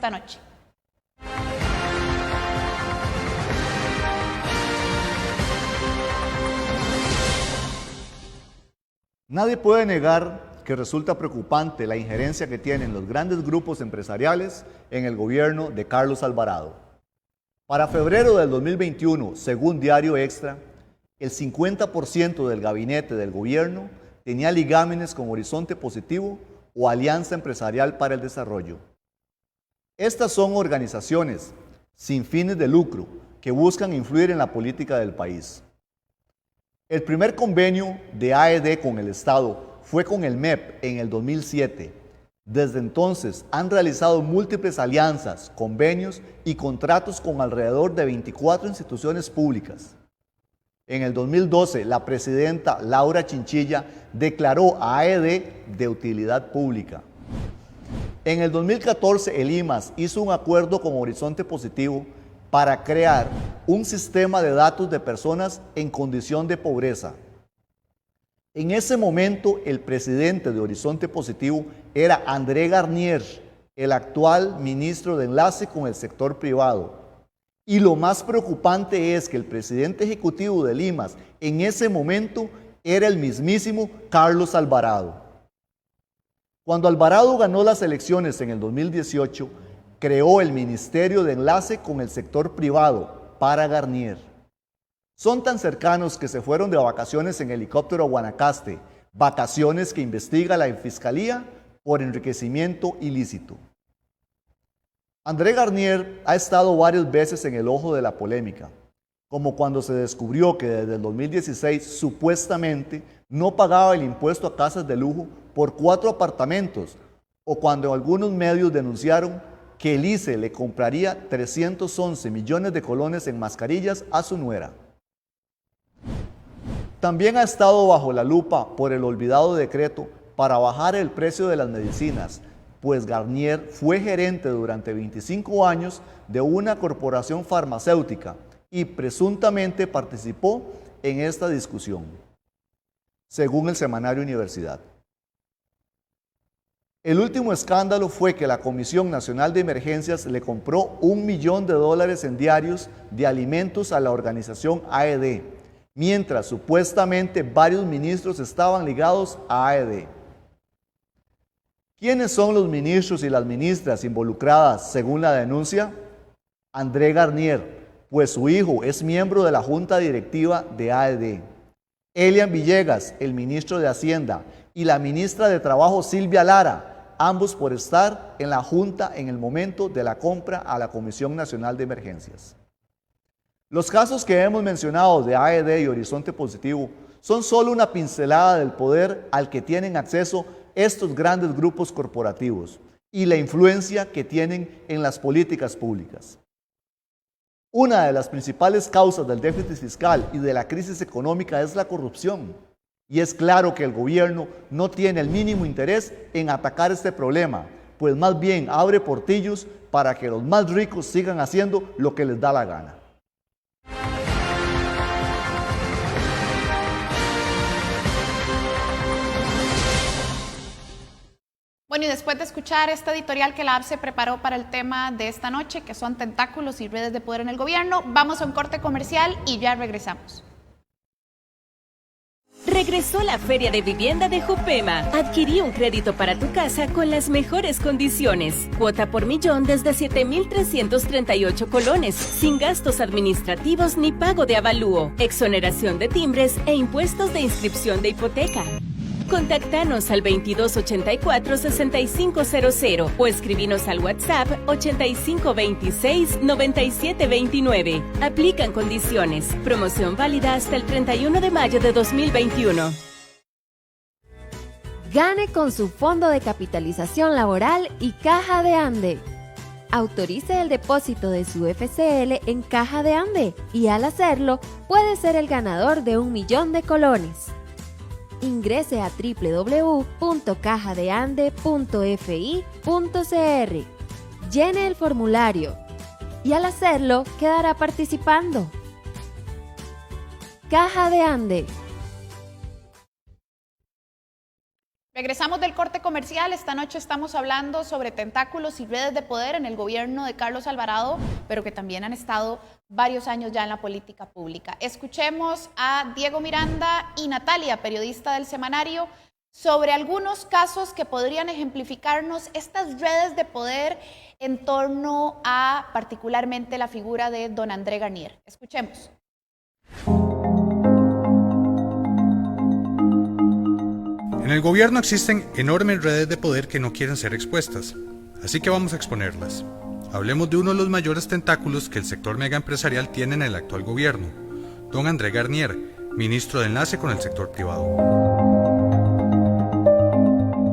esta noche. Nadie puede negar que resulta preocupante la injerencia que tienen los grandes grupos empresariales en el gobierno de Carlos Alvarado. Para febrero del 2021, según Diario Extra, el 50% del gabinete del gobierno tenía ligámenes con Horizonte Positivo o Alianza Empresarial para el Desarrollo. Estas son organizaciones sin fines de lucro que buscan influir en la política del país. El primer convenio de AED con el Estado fue con el MEP en el 2007. Desde entonces han realizado múltiples alianzas, convenios y contratos con alrededor de 24 instituciones públicas. En el 2012, la presidenta Laura Chinchilla declaró a AED de utilidad pública. En el 2014, el IMAS hizo un acuerdo con Horizonte Positivo para crear un sistema de datos de personas en condición de pobreza. En ese momento, el presidente de Horizonte Positivo era André Garnier, el actual ministro de Enlace con el sector privado. Y lo más preocupante es que el presidente ejecutivo del IMAS en ese momento era el mismísimo Carlos Alvarado. Cuando Alvarado ganó las elecciones en el 2018, creó el Ministerio de Enlace con el sector privado para Garnier. Son tan cercanos que se fueron de vacaciones en helicóptero a Guanacaste, vacaciones que investiga la Fiscalía por enriquecimiento ilícito. André Garnier ha estado varias veces en el ojo de la polémica, como cuando se descubrió que desde el 2016 supuestamente no pagaba el impuesto a casas de lujo por 4 apartamentos, o cuando algunos medios denunciaron que el ICE le compraría 311 millones de colones en mascarillas a su nuera. También ha estado bajo la lupa por el olvidado decreto para bajar el precio de las medicinas, pues Garnier fue gerente durante 25 años de una corporación farmacéutica y presuntamente participó en esta discusión, según el semanario Universidad. El último escándalo fue que la Comisión Nacional de Emergencias le compró $1 millón en diarios de alimentos a la organización AED, mientras supuestamente varios ministros estaban ligados a AED. ¿Quiénes son los ministros y las ministras involucradas según la denuncia? André Garnier, pues su hijo es miembro de la junta directiva de AED. Elian Villegas, el ministro de Hacienda, y la ministra de Trabajo Silvia Lara, ambos por estar en la junta en el momento de la compra a la Comisión Nacional de Emergencias. Los casos que hemos mencionado de AED y Horizonte Positivo son solo una pincelada del poder al que tienen acceso estos grandes grupos corporativos y la influencia que tienen en las políticas públicas. Una de las principales causas del déficit fiscal y de la crisis económica es la corrupción. Y es claro que el gobierno no tiene el mínimo interés en atacar este problema, pues más bien abre portillos para que los más ricos sigan haciendo lo que les da la gana. Bueno, y después de escuchar este editorial que la APSE preparó para el tema de esta noche, que son tentáculos y redes de poder en el gobierno, vamos a un corte comercial y ya regresamos. Regresó la Feria de Vivienda de Jupema. Adquirí un crédito para tu casa con las mejores condiciones. Cuota por millón desde 7,338 colones, sin gastos administrativos ni pago de avalúo, exoneración de timbres e impuestos de inscripción de hipoteca. Contáctanos al 2284-6500 o escribinos al WhatsApp 8526-9729. Aplican condiciones. Promoción válida hasta el 31 de mayo de 2021. Gane con su fondo de capitalización laboral y Caja de Ande. Autorice el depósito de su FCL en Caja de Ande y al hacerlo puede ser el ganador de 1 millón de colones. Ingrese a www.cajadeande.fi.cr. Llene el formulario y al hacerlo quedará participando. Caja de Ande. Regresamos del corte comercial. Esta noche estamos hablando sobre tentáculos y redes de poder en el gobierno de Carlos Alvarado, pero que también han estado varios años ya en la política pública. Escuchemos a Diego Miranda y Natalia, periodista del semanario, sobre algunos casos que podrían ejemplificarnos estas redes de poder en torno a particularmente la figura de don André Garnier. Escuchemos. En el gobierno existen enormes redes de poder que no quieren ser expuestas, así que vamos a exponerlas. Hablemos de uno de los mayores tentáculos que el sector megaempresarial tiene en el actual gobierno, don André Garnier, ministro de Enlace con el sector privado.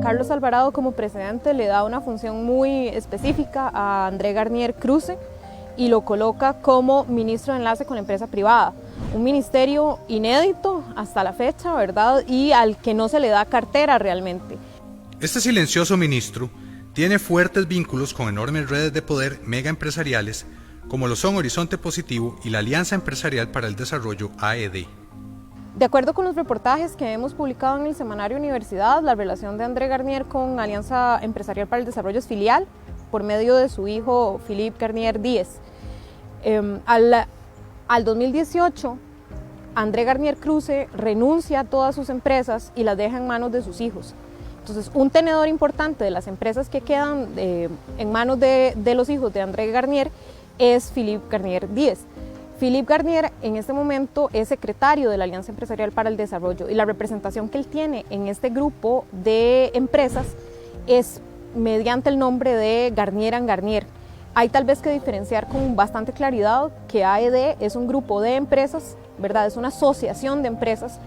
Carlos Alvarado como presidente le da una función muy específica a André Garnier Cruce y lo coloca como ministro de Enlace con la empresa privada. Un ministerio inédito hasta la fecha, ¿verdad? Y al que no se le da cartera realmente. Este silencioso ministro tiene fuertes vínculos con enormes redes de poder megaempresariales como lo son Horizonte Positivo y la Alianza Empresarial para el Desarrollo AED. De acuerdo con los reportajes que hemos publicado en el semanario Universidad, la relación de André Garnier con Alianza Empresarial para el Desarrollo es filial por medio de su hijo Philippe Garnier Díez. Al 2018, André Garnier Cruce renuncia a todas sus empresas y las deja en manos de sus hijos. Entonces, un tenedor importante de las empresas que quedan en manos de los hijos de André Garnier es Philippe Garnier Díez. Philippe Garnier en este momento es secretario de la Alianza Empresarial para el Desarrollo y la representación que él tiene en este grupo de empresas es mediante el nombre de Garnier & Garnier. Hay tal vez que diferenciar con bastante claridad que AED es un grupo de empresas, ¿verdad? Es una asociación de empresas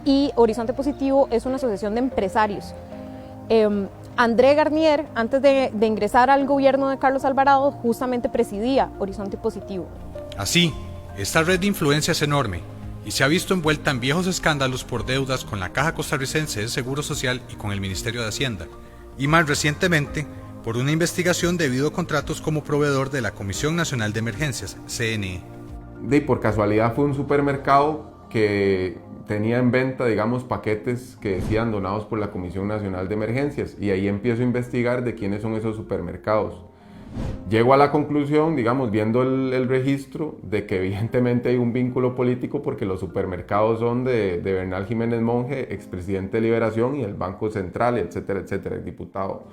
y Horizonte Positivo es una asociación de empresarios. André Garnier, antes de ingresar al gobierno de Carlos Alvarado, justamente presidía Horizonte Positivo. Así, esta red de influencia es enorme y se ha visto envuelta en viejos escándalos por deudas con la Caja Costarricense de Seguro Social y con el Ministerio de Hacienda, y más recientemente por una investigación debido a contratos como proveedor de la Comisión Nacional de Emergencias, CNE. Por casualidad fue un supermercado que tenía en venta, digamos, paquetes que decían donados por la Comisión Nacional de Emergencias, y ahí empiezo a investigar de quiénes son esos supermercados. Llego a la conclusión, digamos, viendo el registro, de que evidentemente hay un vínculo político porque los supermercados son de Bernal Jiménez Monge, expresidente de Liberación, y el Banco Central, etcétera, etcétera, el diputado.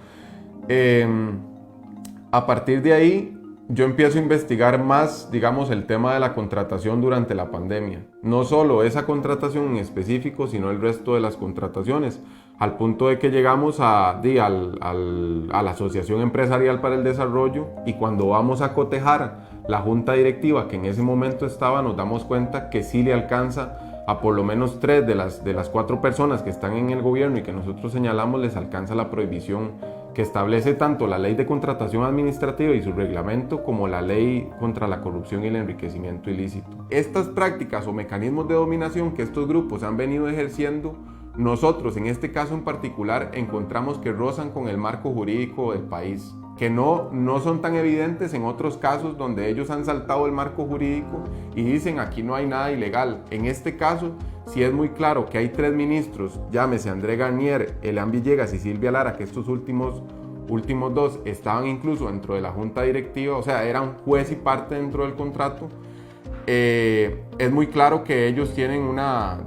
A partir de ahí, yo empiezo a investigar más, digamos, el tema de la contratación durante la pandemia. No solo esa contratación en específico, sino el resto de las contrataciones, al punto de que llegamos a la Asociación Empresarial para el Desarrollo, y cuando vamos a cotejar la junta directiva que en ese momento estaba, nos damos cuenta que sí le alcanza a por lo menos 3 de las 4 personas que están en el gobierno y que nosotros señalamos, les alcanza la prohibición que establece tanto la Ley de Contratación Administrativa y su reglamento como la Ley contra la Corrupción y el Enriquecimiento Ilícito. Estas prácticas o mecanismos de dominación que estos grupos han venido ejerciendo, nosotros en este caso en particular encontramos que rozan con el marco jurídico del país, que no son tan evidentes en otros casos donde ellos han saltado el marco jurídico y dicen aquí no hay nada ilegal. En este caso sí es muy claro que hay 3 ministros, llámese André Garnier, Elian Villegas y Silvia Lara, que estos últimos 2 estaban incluso dentro de la junta directiva, o sea, eran juez y parte dentro del contrato. Es muy claro que ellos tienen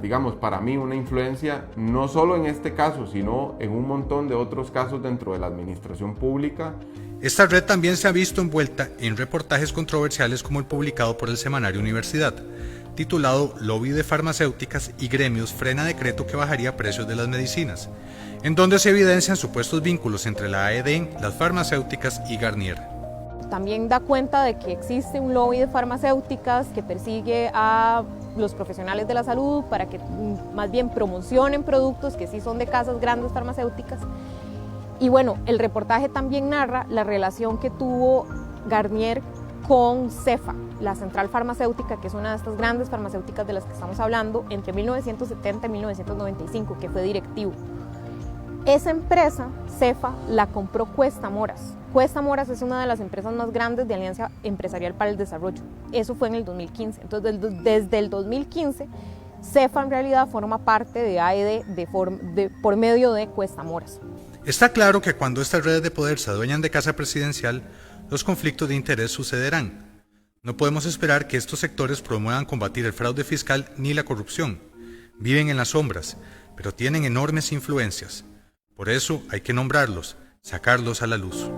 digamos, para mí una influencia no solo en este caso, sino en un montón de otros casos dentro de la administración pública. Esta red también se ha visto envuelta en reportajes controversiales como el publicado por el semanario Universidad, titulado Lobby de farmacéuticas y gremios frena decreto que bajaría precios de las medicinas, en donde se evidencian supuestos vínculos entre la AED, las farmacéuticas y Garnier. También da cuenta de que existe un lobby de farmacéuticas que persigue a los profesionales de la salud para que más bien promocionen productos que sí son de casas grandes farmacéuticas. Y bueno, el reportaje también narra la relación que tuvo Garnier con CEFA, la central farmacéutica, que es una de estas grandes farmacéuticas de las que estamos hablando, entre 1970 y 1995, que fue directivo. Esa empresa, CEFA, la compró Cuesta Moras. Cuesta Moras es una de las empresas más grandes de Alianza Empresarial para el Desarrollo. Eso fue en el 2015. Entonces, desde el 2015, CEFA en realidad forma parte de AED por medio de Cuesta Moras. Está claro que cuando estas redes de poder se adueñan de casa presidencial, los conflictos de interés sucederán. No podemos esperar que estos sectores promuevan combatir el fraude fiscal ni la corrupción. Viven en las sombras, pero tienen enormes influencias. Por eso hay que nombrarlos, sacarlos a la luz.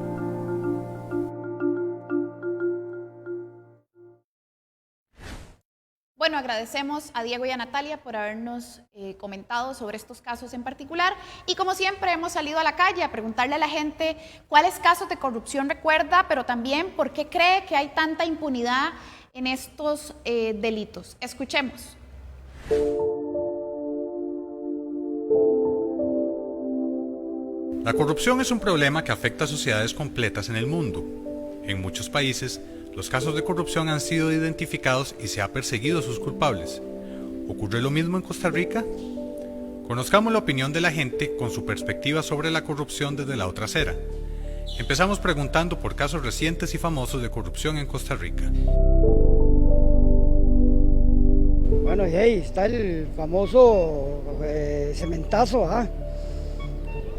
Bueno, agradecemos a Diego y a Natalia por habernos comentado sobre estos casos en particular y como siempre hemos salido a la calle a preguntarle a la gente cuáles casos de corrupción recuerda, pero también por qué cree que hay tanta impunidad en estos delitos. Escuchemos. La corrupción es un problema que afecta a sociedades completas en el mundo. En muchos países, los casos de corrupción han sido identificados y se ha perseguido a sus culpables. ¿Ocurre lo mismo en Costa Rica? Conozcamos la opinión de la gente con su perspectiva sobre la corrupción desde la otra acera. Empezamos preguntando por casos recientes y famosos de corrupción en Costa Rica. Bueno, y ahí está el famoso cementazo,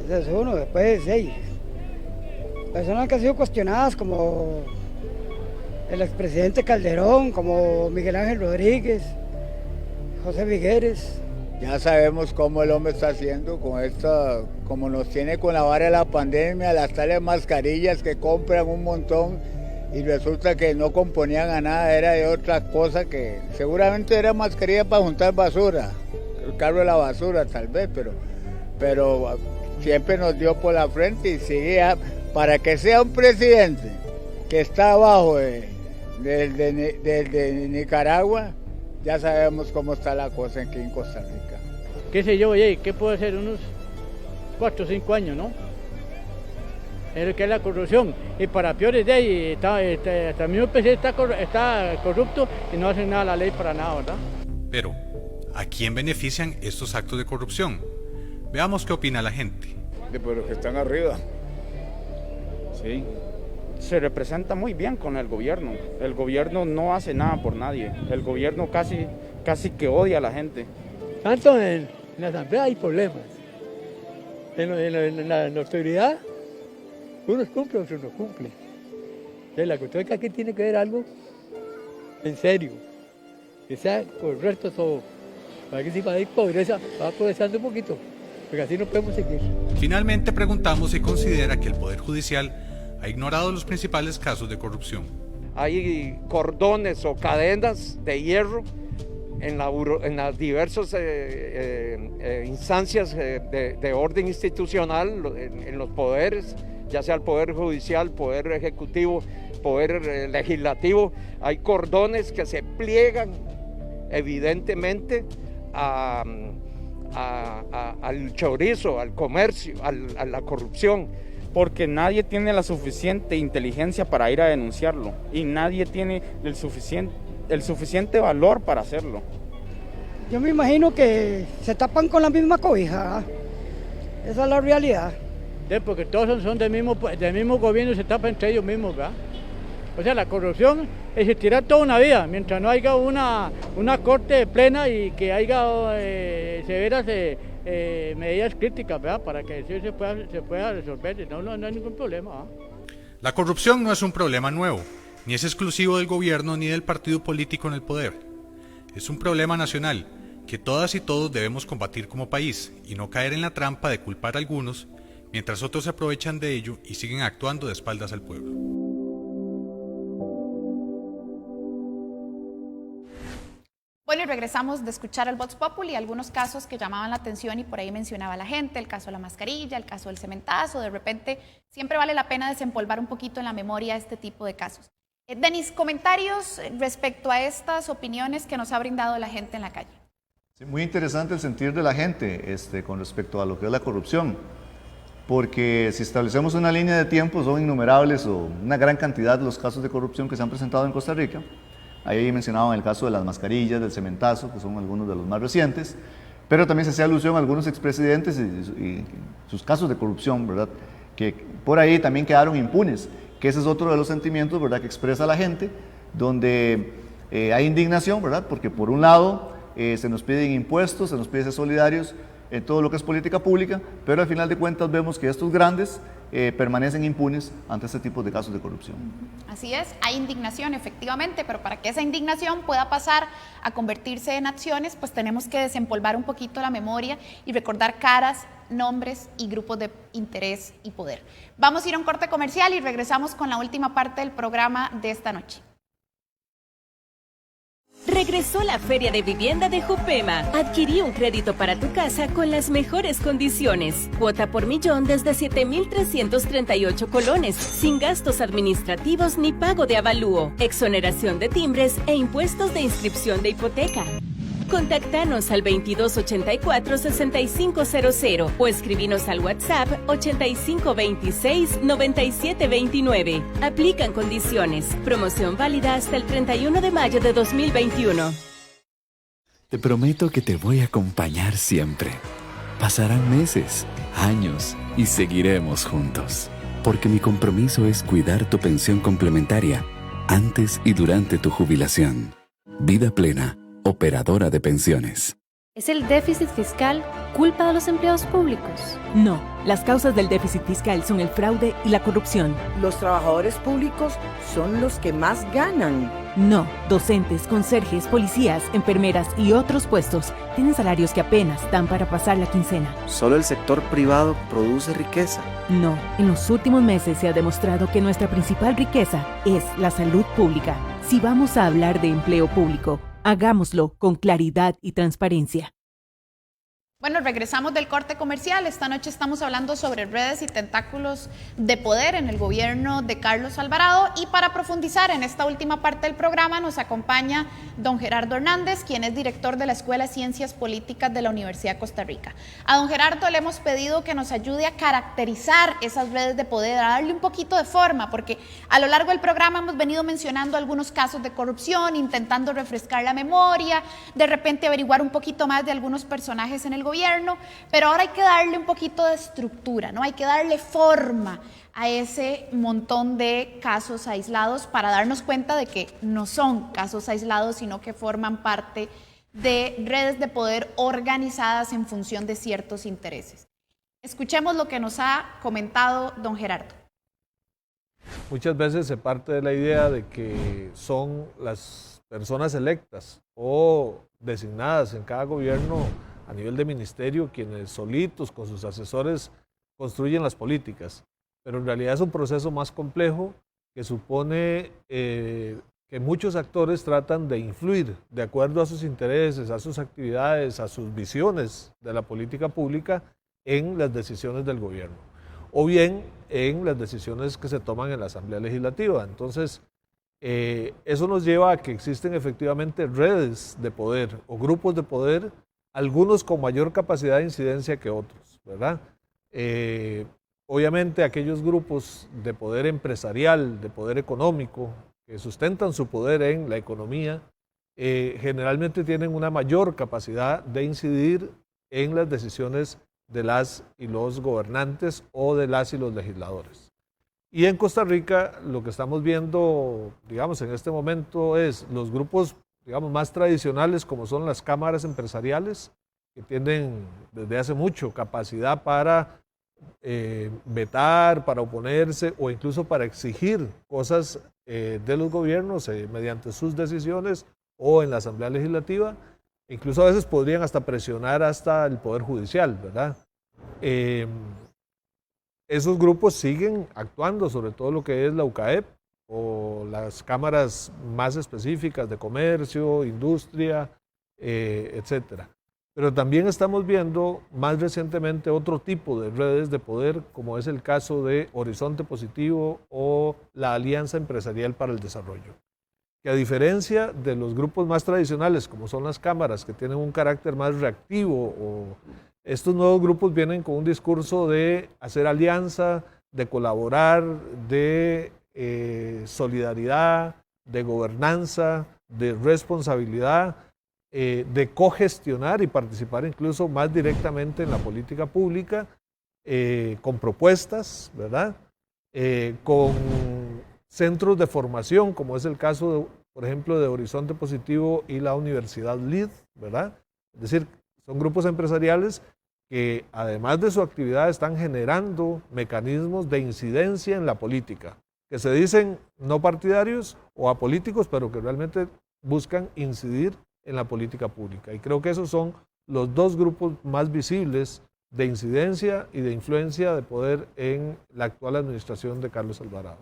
ese es uno. Después, personas que han sido cuestionadas como el expresidente Calderón, como Miguel Ángel Rodríguez, José Figueres. Ya sabemos cómo el hombre está haciendo con esto, como nos tiene con la vara de la pandemia, las tales mascarillas que compran un montón y resulta que no componían a nada, era de otra cosa que seguramente era mascarilla para juntar basura, el carro de la basura tal vez, pero siempre nos dio por la frente y sigue para que sea un presidente que está abajo de Nicaragua, ya sabemos cómo está la cosa aquí en Costa Rica. ¿Qué sé yo, qué puede ser? Unos 4 o 5 años, ¿no? Es lo que es la corrupción. Y para peores de ahí, hasta el mismo presidente está corrupto y no hacen nada la ley para nada, ¿verdad? Pero, ¿a quién benefician estos actos de corrupción? Veamos qué opina la gente. Por los que están arriba. Sí. Se representa muy bien con el gobierno. El gobierno no hace nada por nadie. El gobierno casi que odia a la gente. Tanto en la asamblea hay problemas. En la autoridad, unos cumplen, otros no cumplen. Entonces, la cuestión es que aquí tiene que ver algo en serio, que sea correcto todo. Para que si va a ir pobreza, va progresando un poquito, porque así no podemos seguir. Finalmente preguntamos si considera que el Poder Judicial ha ignorado los principales casos de corrupción. Hay cordones o cadenas de hierro en las diversas instancias de orden institucional, en los poderes, ya sea el Poder Judicial, Poder Ejecutivo, Poder Legislativo. Hay cordones que se pliegan evidentemente al chorizo, al comercio, a la corrupción. Porque nadie tiene la suficiente inteligencia para ir a denunciarlo y nadie tiene el suficiente valor para hacerlo. Yo me imagino que se tapan con la misma cobija, esa es la realidad. Sí, porque todos son del mismo gobierno y se tapan entre ellos mismos, ¿verdad? O sea, la corrupción existirá toda una vida, mientras no haya una corte plena y que haya severas medidas críticas, ¿verdad? Para que eso se pueda resolver, no hay ningún problema, ¿verdad? La corrupción no es un problema nuevo, ni es exclusivo del gobierno ni del partido político en el poder. Es un problema nacional que todas y todos debemos combatir como país y no caer en la trampa de culpar a algunos mientras otros se aprovechan de ello y siguen actuando de espaldas al pueblo. Bueno, y regresamos de escuchar al Vox Populi, algunos casos que llamaban la atención y por ahí mencionaba la gente, el caso de la mascarilla, el caso del cementazo, de repente siempre vale la pena desempolvar un poquito en la memoria este tipo de casos. Denis, comentarios respecto a estas opiniones que nos ha brindado la gente en la calle. Sí, muy interesante el sentir de la gente con respecto a lo que es la corrupción, porque si establecemos una línea de tiempo son innumerables o una gran cantidad de los casos de corrupción que se han presentado en Costa Rica. Ahí mencionaban el caso de las mascarillas, del cementazo, que son algunos de los más recientes, pero también se hacía alusión a algunos expresidentes y sus casos de corrupción, ¿verdad? Que por ahí también quedaron impunes, que ese es otro de los sentimientos, ¿verdad?, que expresa la gente, donde hay indignación, ¿verdad?, porque por un lado se nos piden impuestos, se nos pide ser solidarios en todo lo que es política pública, pero al final de cuentas vemos que estos grandes permanecen impunes ante este tipo de casos de corrupción. Así es, hay indignación efectivamente, pero para que esa indignación pueda pasar a convertirse en acciones, pues tenemos que desempolvar un poquito la memoria y recordar caras, nombres y grupos de interés y poder. Vamos a ir a un corte comercial y regresamos con la última parte del programa de esta noche. Regresó la Feria de Vivienda de Jupema. Adquirí un crédito para tu casa con las mejores condiciones. Cuota por millón desde 7,338 colones, sin gastos administrativos ni pago de avalúo, exoneración de timbres e impuestos de inscripción de hipoteca. Contactanos al 2284-6500 o escribinos al WhatsApp 8526-9729. Aplican condiciones. Promoción válida hasta el 31 de mayo de 2021. Te prometo que te voy a acompañar siempre. Pasarán meses, años y seguiremos juntos. Porque mi compromiso es cuidar tu pensión complementaria antes y durante tu jubilación. Vida Plena. Operadora de pensiones. ¿Es el déficit fiscal culpa de los empleados públicos? No, las causas del déficit fiscal son el fraude y la corrupción. Los trabajadores públicos son los que más ganan. No, docentes, conserjes, policías, enfermeras y otros puestos tienen salarios que apenas dan para pasar la quincena. ¿Solo el sector privado produce riqueza? No, en los últimos meses se ha demostrado que nuestra principal riqueza es la salud pública. Si vamos a hablar de empleo público, hagámoslo con claridad y transparencia. Bueno, regresamos del corte comercial. Esta noche estamos hablando sobre redes y tentáculos de poder en el gobierno de Carlos Alvarado, y para profundizar en esta última parte del programa nos acompaña don Gerardo Hernández, quien es director de la Escuela de Ciencias Políticas de la Universidad de Costa Rica. A don Gerardo le hemos pedido que nos ayude a caracterizar esas redes de poder, a darle un poquito de forma, porque a lo largo del programa hemos venido mencionando algunos casos de corrupción, intentando refrescar la memoria, de repente averiguar un poquito más de algunos personajes en el gobierno, pero ahora hay que darle un poquito de estructura, ¿no? Hay que darle forma a ese montón de casos aislados para darnos cuenta de que no son casos aislados, sino que forman parte de redes de poder organizadas en función de ciertos intereses. Escuchemos lo que nos ha comentado don Gerardo. Muchas veces se parte de la idea de que son las personas electas o designadas en cada gobierno a nivel de ministerio quienes solitos con sus asesores construyen las políticas, pero en realidad es un proceso más complejo que supone que muchos actores tratan de influir de acuerdo a sus intereses, a sus actividades, a sus visiones de la política pública en las decisiones del gobierno, o bien en las decisiones que se toman en la Asamblea Legislativa. Entonces, eso nos lleva a que existen efectivamente redes de poder o grupos de poder, algunos con mayor capacidad de incidencia que otros, ¿verdad? Obviamente aquellos grupos de poder empresarial, de poder económico, que sustentan su poder en la economía, generalmente tienen una mayor capacidad de incidir en las decisiones de las y los gobernantes o de las y los legisladores. Y en Costa Rica lo que estamos viendo, digamos, en este momento es los grupos, digamos, más tradicionales, como son las cámaras empresariales, que tienen desde hace mucho capacidad para vetar, para oponerse o incluso para exigir cosas de los gobiernos mediante sus decisiones o en la Asamblea Legislativa. Incluso a veces podrían hasta presionar hasta el Poder Judicial, ¿verdad? Esos grupos siguen actuando, sobre todo lo que es la UCAEP o las cámaras más específicas de comercio, industria, etcétera. Pero también estamos viendo más recientemente otro tipo de redes de poder, como es el caso de Horizonte Positivo o la Alianza Empresarial para el Desarrollo, que a diferencia de los grupos más tradicionales, como son las cámaras, que tienen un carácter más reactivo, o estos nuevos grupos vienen con un discurso de hacer alianza, de colaborar, de solidaridad, de gobernanza, de responsabilidad, de cogestionar y participar incluso más directamente en la política pública, con propuestas, ¿verdad? Con centros de formación, como es el caso por ejemplo, de Horizonte Positivo y la Universidad LID, ¿verdad? Es decir, son grupos empresariales que además de su actividad están generando mecanismos de incidencia en la política, que se dicen no partidarios o apolíticos, pero que realmente buscan incidir en la política pública. Y creo que esos son los dos grupos más visibles de incidencia y de influencia de poder en la actual administración de Carlos Alvarado.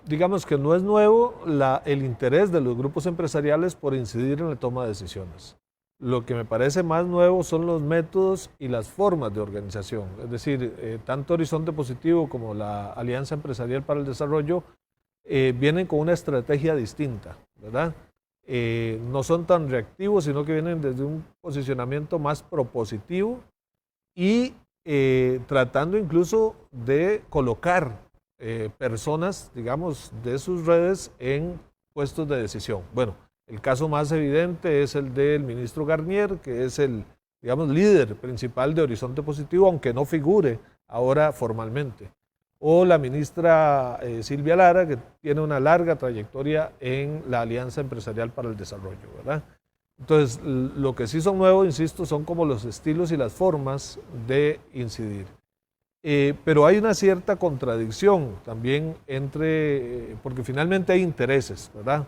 Digamos que no es nuevo el interés de los grupos empresariales por incidir en la toma de decisiones. Lo que me parece más nuevo son los métodos y las formas de organización. Es decir, tanto Horizonte Positivo como la Alianza Empresarial para el Desarrollo vienen con una estrategia distinta, ¿verdad? No son tan reactivos, sino que vienen desde un posicionamiento más propositivo y tratando incluso de colocar personas, digamos, de sus redes en puestos de decisión. Bueno, el caso más evidente es el del ministro Garnier, que es el, digamos, líder principal de Horizonte Positivo, aunque no figure ahora formalmente. O la ministra Silvia Lara, que tiene una larga trayectoria en la Alianza Empresarial para el Desarrollo, ¿verdad? Entonces, lo que sí son nuevos, insisto, son como los estilos y las formas de incidir. Pero hay una cierta contradicción también porque finalmente hay intereses, ¿verdad?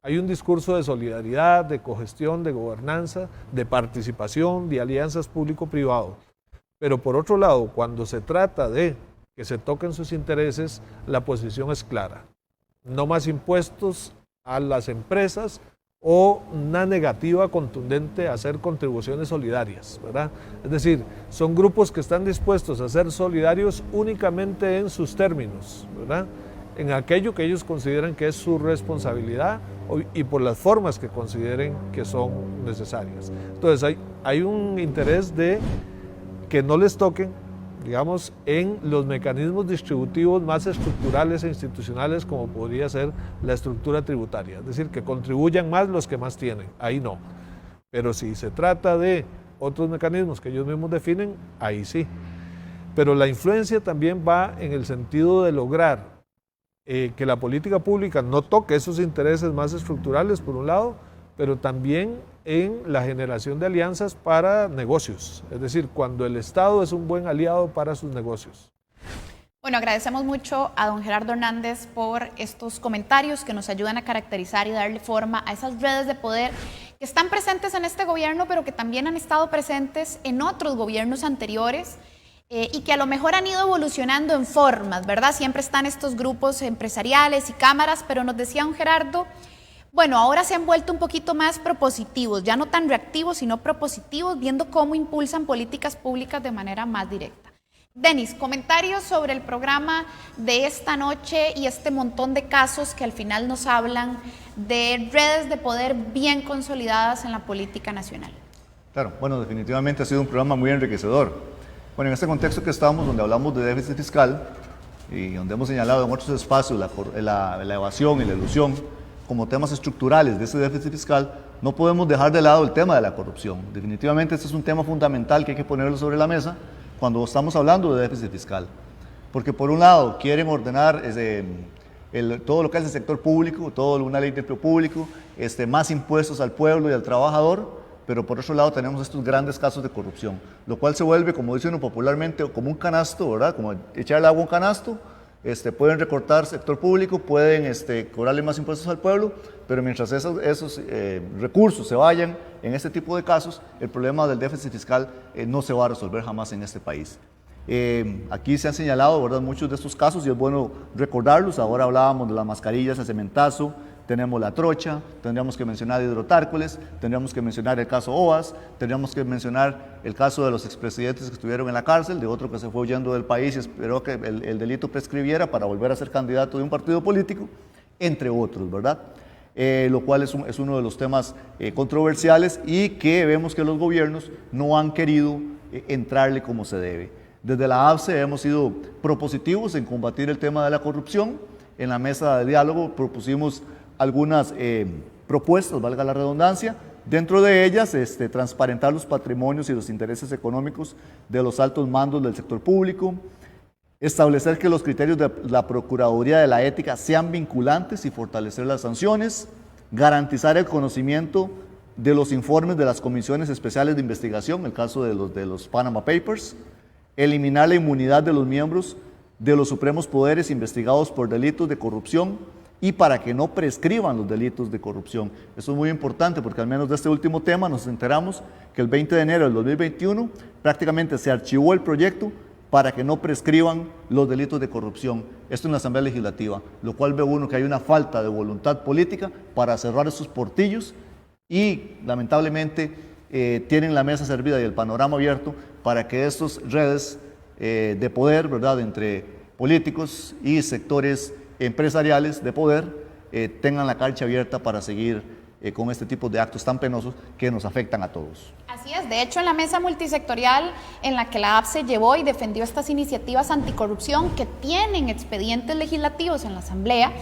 Hay un discurso de solidaridad, de cogestión, de gobernanza, de participación, de alianzas público-privado. Pero por otro lado, cuando se trata de que se toquen sus intereses, la posición es clara. No más impuestos a las empresas o una negativa contundente a hacer contribuciones solidarias, ¿verdad? Es decir, son grupos que están dispuestos a ser solidarios únicamente en sus términos, ¿verdad? En aquello que ellos consideran que es su responsabilidad y por las formas que consideren que son necesarias. Entonces hay un interés de que no les toquen, digamos, en los mecanismos distributivos más estructurales e institucionales como podría ser la estructura tributaria, es decir, que contribuyan más los que más tienen, ahí no. Pero si se trata de otros mecanismos que ellos mismos definen, ahí sí. Pero la influencia también va en el sentido de lograr que la política pública no toque esos intereses más estructurales, por un lado, pero también en la generación de alianzas para negocios. Es decir, cuando el Estado es un buen aliado para sus negocios. Bueno, agradecemos mucho a don Gerardo Hernández por estos comentarios que nos ayudan a caracterizar y darle forma a esas redes de poder que están presentes en este gobierno, pero que también han estado presentes en otros gobiernos anteriores. Y que a lo mejor han ido evolucionando en formas, ¿verdad? Siempre están estos grupos empresariales y cámaras, pero nos decía don Gerardo, bueno, ahora se han vuelto un poquito más propositivos, ya no tan reactivos, sino propositivos, viendo cómo impulsan políticas públicas de manera más directa. Denis, comentarios sobre el programa de esta noche y este montón de casos que al final nos hablan de redes de poder bien consolidadas en la política nacional. Claro, bueno, definitivamente ha sido un programa muy enriquecedor. Bueno, en este contexto que estamos, donde hablamos de déficit fiscal y donde hemos señalado en otros espacios la evasión y la elusión como temas estructurales de ese déficit fiscal, no podemos dejar de lado el tema de la corrupción. Definitivamente este es un tema fundamental que hay que ponerlo sobre la mesa cuando estamos hablando de déficit fiscal. Porque por un lado quieren ordenar todo lo que es el sector público, toda una ley de empleo público, más impuestos al pueblo y al trabajador, pero por otro lado tenemos estos grandes casos de corrupción, lo cual se vuelve, como dicen popularmente, como un canasto, ¿verdad? Como echarle agua a un canasto. Pueden recortar sector público, pueden cobrarle más impuestos al pueblo, pero mientras esos recursos se vayan en este tipo de casos, el problema del déficit fiscal no se va a resolver jamás en este país. Aquí se han señalado, ¿verdad?, muchos de estos casos y es bueno recordarlos. Ahora hablábamos de las mascarillas a cementazo, tenemos la trocha, tendríamos que mencionar hidrotárcoles, tendríamos que mencionar el caso OAS, tendríamos que mencionar el caso de los expresidentes que estuvieron en la cárcel, de otro que se fue huyendo del país y esperó que el delito prescribiera para volver a ser candidato de un partido político, entre otros, ¿verdad? Lo cual es uno de los temas controversiales y que vemos que los gobiernos no han querido entrarle como se debe. Desde la ABCE hemos sido propositivos en combatir el tema de la corrupción. En la mesa de diálogo propusimos algunas propuestas, valga la redundancia, dentro de ellas transparentar los patrimonios y los intereses económicos de los altos mandos del sector público, establecer que los criterios de la Procuraduría de la Ética sean vinculantes y fortalecer las sanciones, garantizar el conocimiento de los informes de las comisiones especiales de investigación, el caso de los Panama Papers, eliminar la inmunidad de los miembros de los supremos poderes investigados por delitos de corrupción y para que no prescriban los delitos de corrupción. Eso es muy importante porque al menos de este último tema nos enteramos que el 20 de enero del 2021 prácticamente se archivó el proyecto para que no prescriban los delitos de corrupción. Esto en la Asamblea Legislativa, lo cual ve uno que hay una falta de voluntad política para cerrar esos portillos y lamentablemente tienen la mesa servida y el panorama abierto para que estas redes de poder, ¿verdad?, entre políticos y sectores empresariales de poder tengan la cancha abierta para seguir con este tipo de actos tan penosos que nos afectan a todos. Así es, de hecho en la mesa multisectorial en la que la APSE llevó y defendió estas iniciativas anticorrupción que tienen expedientes legislativos en la Asamblea,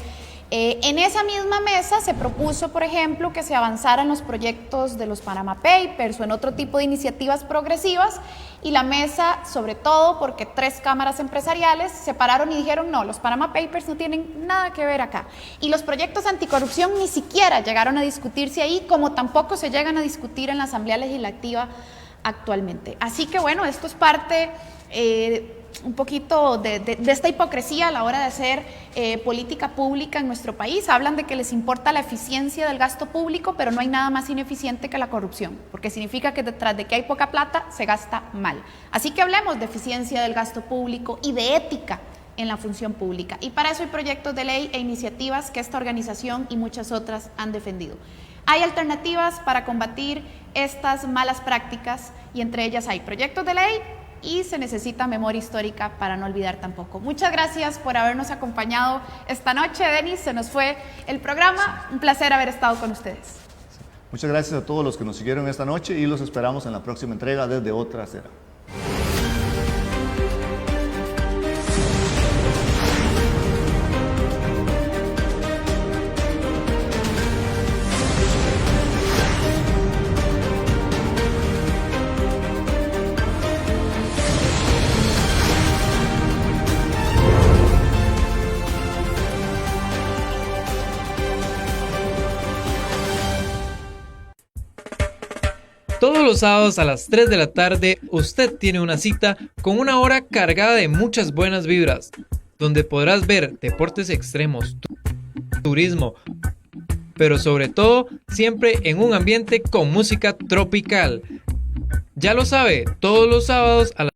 en esa misma mesa se propuso, por ejemplo, que se avanzaran los proyectos de los Panama Papers o en otro tipo de iniciativas progresivas y la mesa, sobre todo porque 3 cámaras empresariales se pararon y dijeron no, los Panama Papers no tienen nada que ver acá. Y los proyectos anticorrupción ni siquiera llegaron a discutirse ahí, como tampoco se llegan a discutir en la Asamblea Legislativa actualmente. Así que bueno, esto es parte un poquito de esta hipocresía a la hora de hacer política pública en nuestro país. Hablan de que les importa la eficiencia del gasto público, pero no hay nada más ineficiente que la corrupción, porque significa que detrás de que hay poca plata, se gasta mal. Así que hablemos de eficiencia del gasto público y de ética en la función pública. Y para eso hay proyectos de ley e iniciativas que esta organización y muchas otras han defendido. Hay alternativas para combatir estas malas prácticas y entre ellas hay proyectos de ley y se necesita memoria histórica para no olvidar tampoco. Muchas gracias por habernos acompañado esta noche, Denis. Se nos fue el programa. Un placer haber estado con ustedes. Muchas gracias a todos los que nos siguieron esta noche y los esperamos en la próxima entrega desde Otra Acera. Todos los sábados a las 3 de la tarde usted tiene una cita con una hora cargada de muchas buenas vibras, donde podrás ver deportes extremos, turismo, pero sobre todo siempre en un ambiente con música tropical. Ya lo sabe, todos los sábados a las